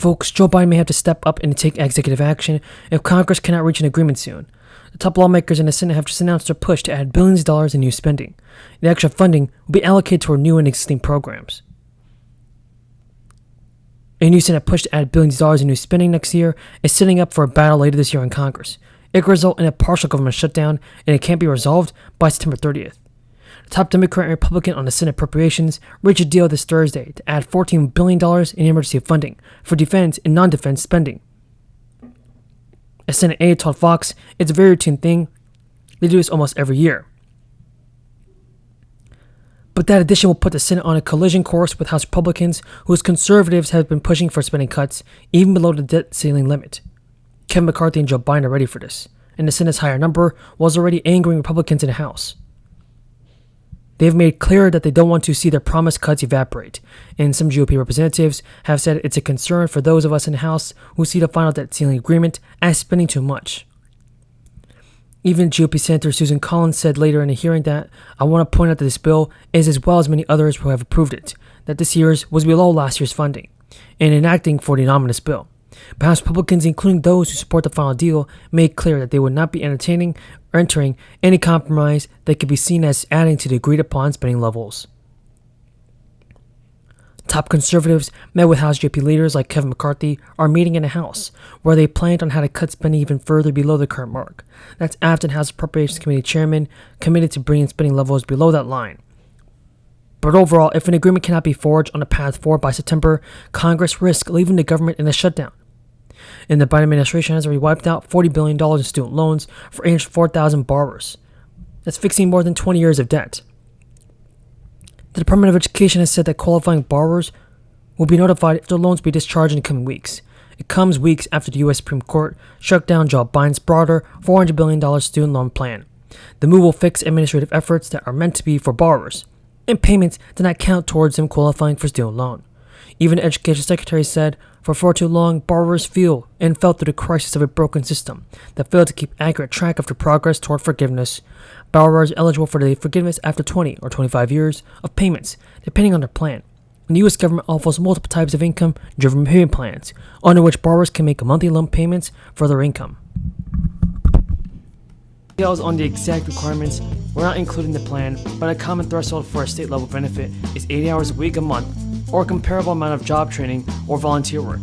Folks, Joe Biden may have to step up and take executive action if Congress cannot reach an agreement soon. The top lawmakers in the Senate have just announced their push to add billions of dollars in new spending. The extra funding will be allocated toward new and existing programs. A new Senate push to add billions of dollars in new spending next year is setting up for a battle later this year in Congress. It could result in a partial government shutdown, and it can't be resolved by September 30th. The top Democrat and Republican on the Senate appropriations reached a deal this Thursday to add $14 billion in emergency funding for defense and non-defense spending. A Senate aide told Fox it's a very routine thing. They do this almost every year. But that addition will put the Senate on a collision course with House Republicans, whose conservatives have been pushing for spending cuts even below the debt ceiling limit. Kevin McCarthy and Joe Biden are ready for this, and the Senate's higher number was already angering Republicans in the House. They have made clear that they don't want to see their promised cuts evaporate, and some GOP representatives have said it's a concern for those of us in the House who see the final debt ceiling agreement as spending too much. Even GOP Senator Susan Collins said later in a hearing that, "I want to point out that this bill is, as well as many others who have approved it, that this year's was below last year's funding, in enacting for the anonymous bill. But House Republicans, including those who support the final deal, made clear that they would not be entertaining or entering any compromise that could be seen as adding to the agreed-upon spending levels." Top conservatives met with House GOP leaders like Kevin McCarthy are meeting in the House, where they planned on how to cut spending even further below the current mark. That's after the House Appropriations Committee chairman committed to bringing spending levels below that line. But overall, if an agreement cannot be forged on a path forward by September, Congress risks leaving the government in a shutdown. And the Biden administration has already wiped out $40 billion in student loans for 804,000 borrowers. That's fixing more than 20 years of debt. The Department of Education has said that qualifying borrowers will be notified if their loans will be discharged in the coming weeks. It comes weeks after the U.S. Supreme Court struck down Joe Biden's broader $400 billion student loan plan. The move will fix administrative efforts that are meant to be for borrowers, and payments do not count towards them qualifying for student loan. Even the Education Secretary said, "For far too long, borrowers feel and felt through the crisis of a broken system that failed to keep accurate track of their progress toward forgiveness. Borrowers eligible for the forgiveness after 20 or 25 years of payments, depending on their plan. And the U.S. government offers multiple types of income-driven payment plans, under which borrowers can make monthly lump payments for their income." Details on the exact requirements were not included in the plan, but a common threshold for a state-level benefit is 80 hours a week a month, or a comparable amount of job training or volunteer work.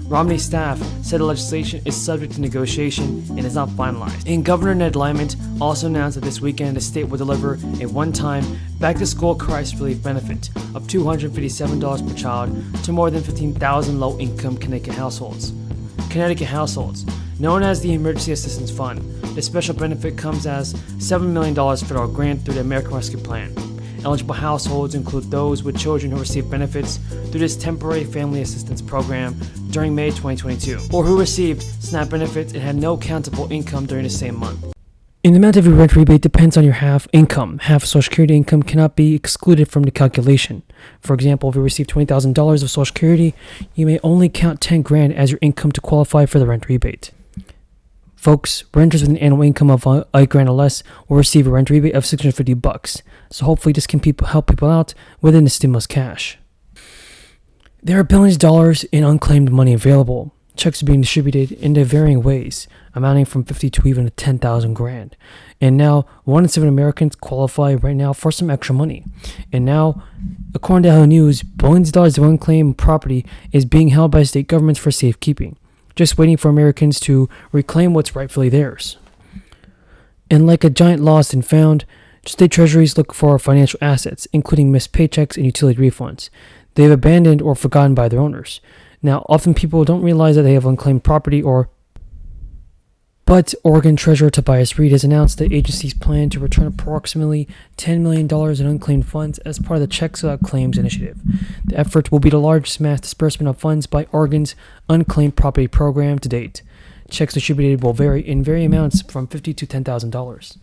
Romney's staff said the legislation is subject to negotiation and is not finalized. And Governor Ned Lyman also announced that this weekend the state will deliver a one-time back-to-school crisis relief benefit of $257 per child to more than 15,000 low-income Connecticut households. Known as the Emergency Assistance Fund, the special benefit comes as $7 million federal grant through the American Rescue Plan. Eligible households include those with children who receive benefits through this temporary family assistance program during May 2022, or who received SNAP benefits and had no countable income during the same month. And the amount of your rent rebate depends on your half income. Half Social Security income cannot be excluded from the calculation. For example, if you receive $20,000 of Social Security, you may only count $10,000 as your income to qualify for the rent rebate. Folks, renters with an annual income of $8,000 or less will receive a rent rebate of $650. So hopefully this can help people out within the stimulus cash. There are billions of dollars in unclaimed money available. Checks are being distributed in varying ways, amounting from $50,000 to even $10,000. And now, 1 in 7 Americans qualify right now for some extra money. And now, according to Yahoo News, billions of dollars of unclaimed property is being held by state governments for safekeeping, just waiting for Americans to reclaim what's rightfully theirs. And like a giant lost and found, state treasuries look for financial assets, including missed paychecks and utility refunds they've abandoned or forgotten by their owners. Now, often people don't realize that they have unclaimed property but Oregon Treasurer Tobias Reed has announced the agency's plan to return approximately $10 million in unclaimed funds as part of the Checks Without Claims initiative. The effort will be the largest mass disbursement of funds by Oregon's Unclaimed Property Program to date. Checks distributed will vary in varying amounts from $50,000 to $10,000.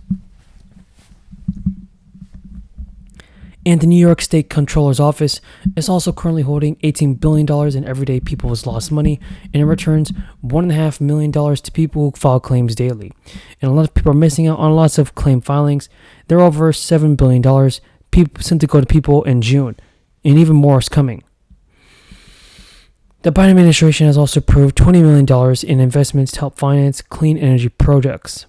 And the New York State Comptroller's Office is also currently holding $18 billion in everyday people's lost money, and it returns $1.5 million to people who file claims daily. And a lot of people are missing out on lots of claim filings. There are over $7 billion sent to go to people in June, and even more is coming. The Biden administration has also approved $20 million in investments to help finance clean energy projects,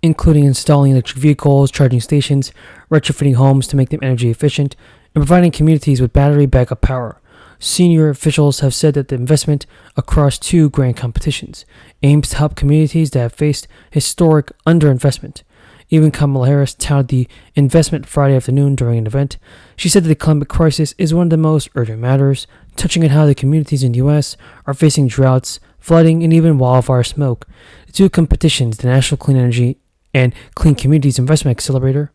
including installing electric vehicles, charging stations, retrofitting homes to make them energy efficient, and providing communities with battery backup power. Senior officials have said that the investment across 2 grant competitions aims to help communities that have faced historic underinvestment. Even Kamala Harris touted the investment Friday afternoon during an event. She said that the climate crisis is one of the most urgent matters, touching on how the communities in the U.S. are facing droughts, flooding, and even wildfire smoke. The 2 competitions, the National Clean Energy and Clean Communities Investment Accelerator,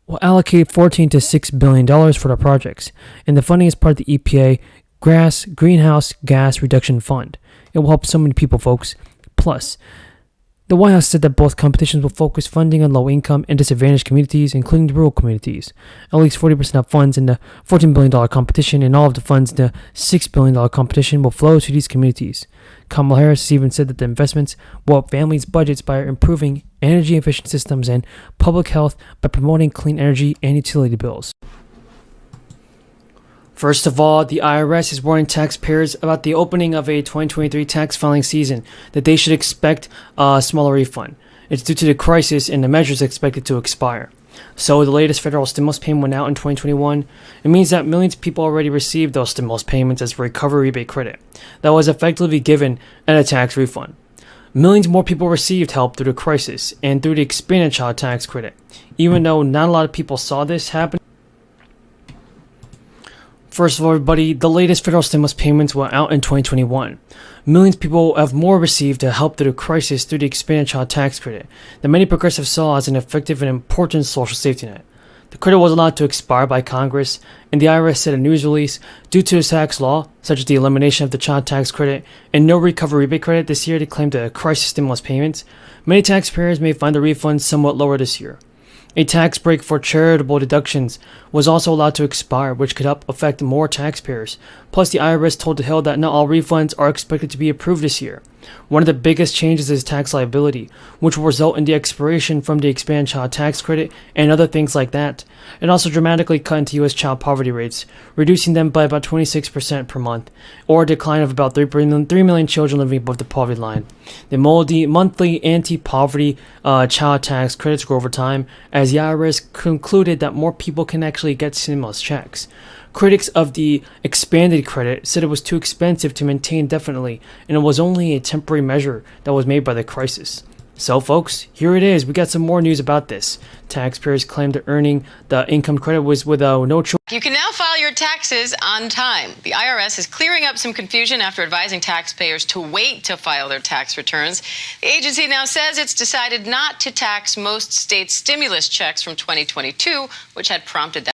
will allocate $14 to $6 billion for the projects, and the funding is part of the EPA Greenhouse Gas Reduction Fund. It will help so many people, folks. Plus, the White House said that both competitions will focus funding on low-income and disadvantaged communities, including the rural communities. At least 40% of funds in the $14 billion competition and all of the funds in the $6 billion competition will flow to these communities. Kamala Harris even said that the investments will help families' budgets by improving energy-efficient systems and public health by promoting clean energy and utility bills. First of all, the IRS is warning taxpayers about the opening of a 2023 tax filing season that they should expect a smaller refund. It's due to the crisis and the measures expected to expire. So the latest federal stimulus payment went out in 2021. It means that millions of people already received those stimulus payments as a recovery rebate credit that was effectively given as a tax refund. Millions more people received help through the crisis and through the expanded child tax credit, even though not a lot of people saw this happen. First of all, everybody, the latest federal stimulus payments went out in 2021. Millions of people have more received to help through the crisis through the expanded child tax credit that many progressives saw as an effective and important social safety net. The credit was allowed to expire by Congress, and the IRS said in a news release, due to the tax law, such as the elimination of the child tax credit and no recovery rebate credit this year to claim the crisis stimulus payments, many taxpayers may find the refunds somewhat lower this year. A tax break for charitable deductions was also allowed to expire, which could help affect more taxpayers. Plus, the IRS told the Hill that not all refunds are expected to be approved this year. One of the biggest changes is tax liability, which will result in the expiration from the expanded child tax credit and other things like that. It also dramatically cut into U.S. child poverty rates, reducing them by about 26% per month, or a decline of about 3 million children living above the poverty line. The monthly anti-poverty child tax credits grow over time, as the IRS concluded that more people can actually get stimulus checks. Critics of the expanded credit said it was too expensive to maintain indefinitely, and it was only a temporary measure that was made by the crisis. So folks, here it is. We got some more news about this. Taxpayers claim that earning the income credit was without no choice. You can now file your taxes on time. The IRS is clearing up some confusion after advising taxpayers to wait to file their tax returns. The agency now says it's decided not to tax most states' stimulus checks from 2022, which had prompted that.